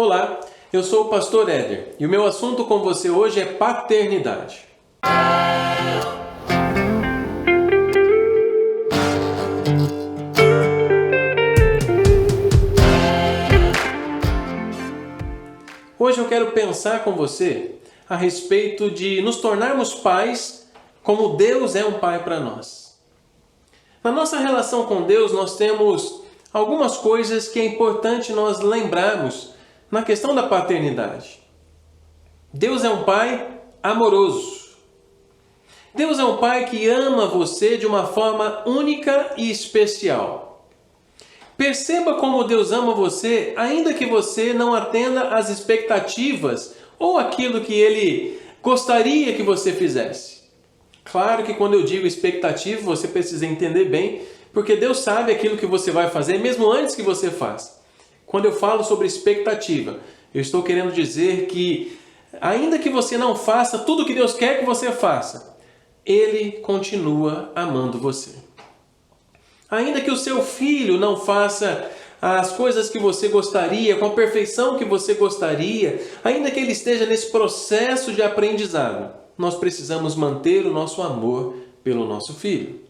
Olá, eu sou o pastor Éder e o meu assunto com você hoje é paternidade. Hoje eu quero pensar com você a respeito de nos tornarmos pais como Deus é um pai para nós. Na nossa relação com Deus, nós temos algumas coisas que é importante nós lembrarmos na questão da paternidade. Deus é um pai amoroso. Deus é um pai que ama você de uma forma única e especial. Perceba como Deus ama você, ainda que você não atenda às expectativas ou aquilo que Ele gostaria que você fizesse. Claro que quando eu digo expectativa, você precisa entender bem, porque Deus sabe aquilo que você vai fazer, mesmo antes que você faça. Quando eu falo sobre expectativa, eu estou querendo dizer que, ainda que você não faça tudo o que Deus quer que você faça, Ele continua amando você. Ainda que o seu filho não faça as coisas que você gostaria, com a perfeição que você gostaria, ainda que ele esteja nesse processo de aprendizado, nós precisamos manter o nosso amor pelo nosso filho.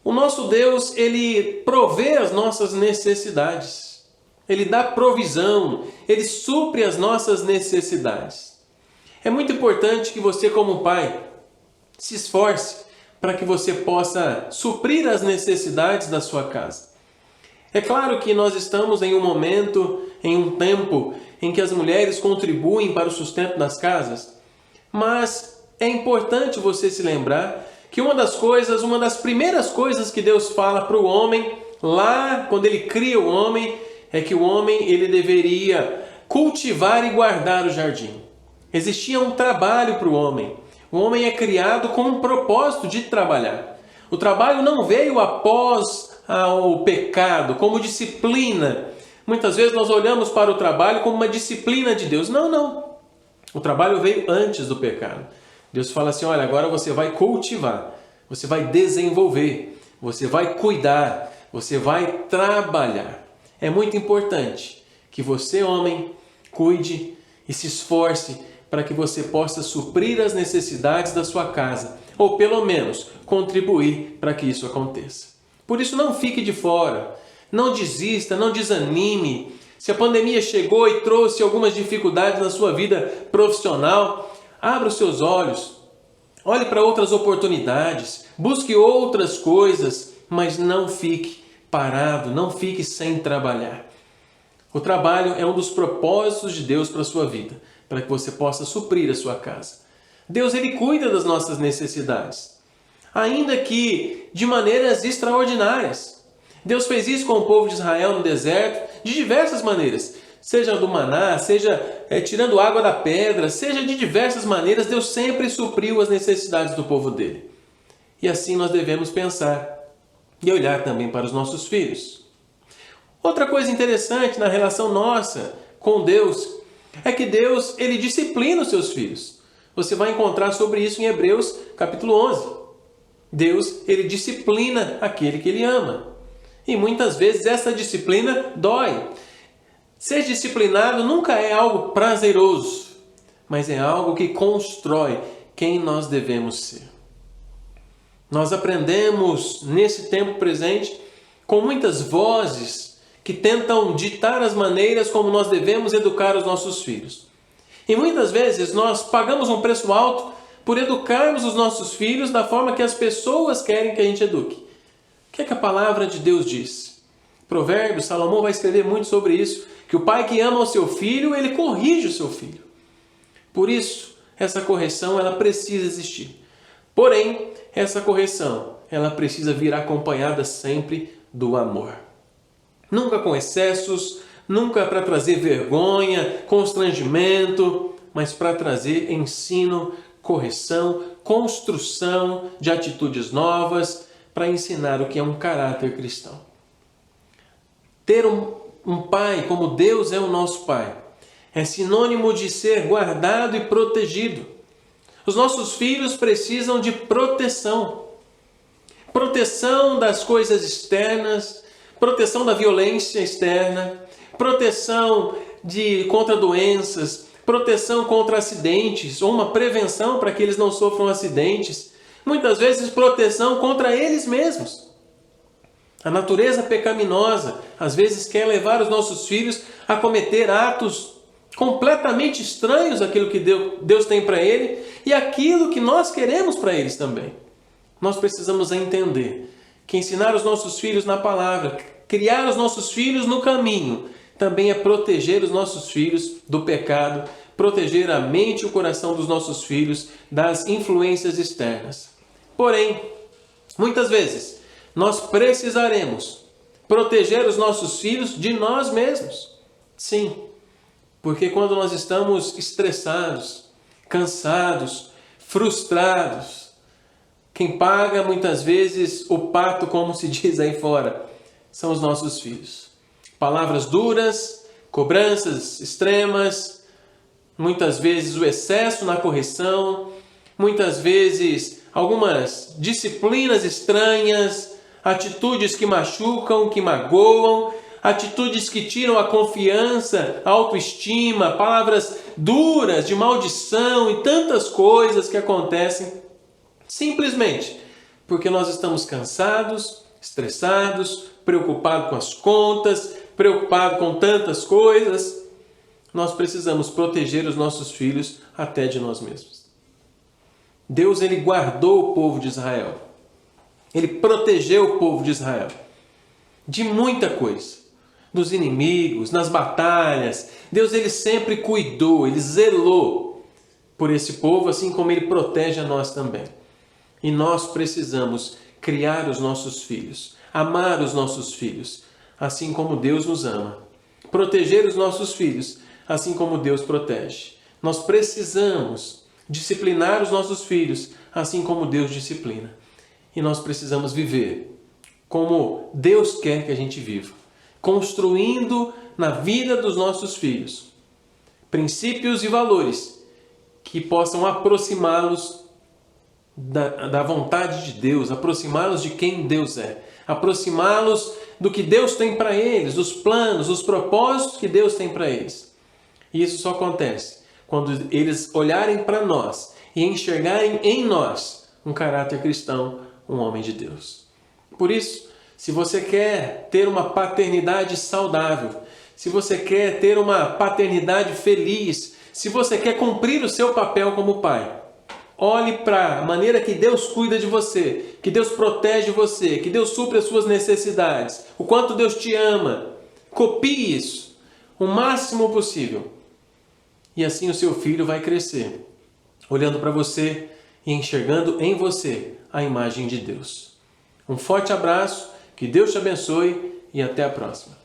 O nosso Deus, Ele provê as nossas necessidades. Ele dá provisão, Ele supre as nossas necessidades. É muito importante que você, como pai, se esforce para que você possa suprir as necessidades da sua casa. É claro que nós estamos em um momento, em um tempo, em que as mulheres contribuem para o sustento das casas, mas é importante você se lembrar que uma das primeiras coisas que Deus fala para o homem, lá quando Ele cria o homem, é que o homem ele deveria cultivar e guardar o jardim. Existia um trabalho para o homem. O homem é criado com um propósito de trabalhar. O trabalho não veio após o pecado, como disciplina. Muitas vezes nós olhamos para o trabalho como uma disciplina de Deus. Não. O trabalho veio antes do pecado. Deus fala assim, olha, agora você vai cultivar, você vai desenvolver, você vai cuidar, você vai trabalhar. É muito importante que você, homem, cuide e se esforce para que você possa suprir as necessidades da sua casa, ou pelo menos contribuir para que isso aconteça. Por isso não fique de fora, não desista, não desanime. Se a pandemia chegou e trouxe algumas dificuldades na sua vida profissional, abra os seus olhos, olhe para outras oportunidades, busque outras coisas, mas não fique parado, não fique sem trabalhar. O trabalho é um dos propósitos de Deus para a sua vida, para que você possa suprir a sua casa. Deus, Ele cuida das nossas necessidades, ainda que de maneiras extraordinárias. Deus fez isso com o povo de Israel no deserto, de diversas maneiras. Seja do maná, seja tirando água da pedra, seja de diversas maneiras, Deus sempre supriu as necessidades do povo dele. E assim nós devemos pensar e olhar também para os nossos filhos. Outra coisa interessante na relação nossa com Deus é que Deus, Ele disciplina os seus filhos. Você vai encontrar sobre isso em Hebreus capítulo 11. Deus, Ele disciplina aquele que Ele ama. E muitas vezes essa disciplina dói. Ser disciplinado nunca é algo prazeroso, mas é algo que constrói quem nós devemos ser. Nós aprendemos nesse tempo presente com muitas vozes que tentam ditar as maneiras como nós devemos educar os nossos filhos. E muitas vezes nós pagamos um preço alto por educarmos os nossos filhos da forma que as pessoas querem que a gente eduque. O que é que a palavra de Deus diz? Provérbios, Salomão vai escrever muito sobre isso, que o pai que ama o seu filho, ele corrige o seu filho. Por isso, essa correção ela precisa existir. Porém, essa correção ela precisa vir acompanhada sempre do amor. Nunca com excessos, nunca para trazer vergonha, constrangimento, mas para trazer ensino, correção, construção de atitudes novas, para ensinar o que é um caráter cristão. Ter um pai como Deus é o nosso pai é sinônimo de ser guardado e protegido. Os nossos filhos precisam de proteção. Proteção das coisas externas, proteção da violência externa, proteção contra doenças, proteção contra acidentes, ou uma prevenção para que eles não sofram acidentes. Muitas vezes proteção contra eles mesmos. A natureza pecaminosa às vezes quer levar os nossos filhos a cometer atos completamente estranhos àquilo que Deus tem para ele e aquilo que nós queremos para eles também. Nós precisamos entender que ensinar os nossos filhos na palavra, criar os nossos filhos no caminho, também é proteger os nossos filhos do pecado, proteger a mente e o coração dos nossos filhos das influências externas. Porém, muitas vezes, nós precisaremos proteger os nossos filhos de nós mesmos. Sim, porque quando nós estamos estressados, cansados, frustrados, quem paga muitas vezes o pato, como se diz aí fora, são os nossos filhos. Palavras duras, cobranças extremas, muitas vezes o excesso na correção, muitas vezes algumas disciplinas estranhas, atitudes que machucam, que magoam, atitudes que tiram a confiança, a autoestima, palavras duras de maldição e tantas coisas que acontecem simplesmente porque nós estamos cansados, estressados, preocupados com as contas, preocupados com tantas coisas. Nós precisamos proteger os nossos filhos até de nós mesmos. Deus, ele guardou o povo de Israel. Ele protegeu o povo de Israel de muita coisa. Dos inimigos, nas batalhas. Deus, ele sempre cuidou, ele zelou por esse povo, assim como ele protege a nós também. E nós precisamos criar os nossos filhos, amar os nossos filhos, assim como Deus nos ama. Proteger os nossos filhos, assim como Deus protege. Nós precisamos disciplinar os nossos filhos, assim como Deus disciplina. E nós precisamos viver como Deus quer que a gente viva, construindo na vida dos nossos filhos princípios e valores que possam aproximá-los da vontade de Deus, aproximá-los de quem Deus é, aproximá-los do que Deus tem para eles, dos planos, dos propósitos que Deus tem para eles. E isso só acontece quando eles olharem para nós e enxergarem em nós um caráter cristão, um homem de Deus. Por isso, se você quer ter uma paternidade saudável, se você quer ter uma paternidade feliz, se você quer cumprir o seu papel como pai, olhe para a maneira que Deus cuida de você, que Deus protege você, que Deus supre as suas necessidades, o quanto Deus te ama. Copie isso o máximo possível. E assim o seu filho vai crescer, olhando para você e enxergando em você a imagem de Deus. Um forte abraço, que Deus te abençoe e até a próxima.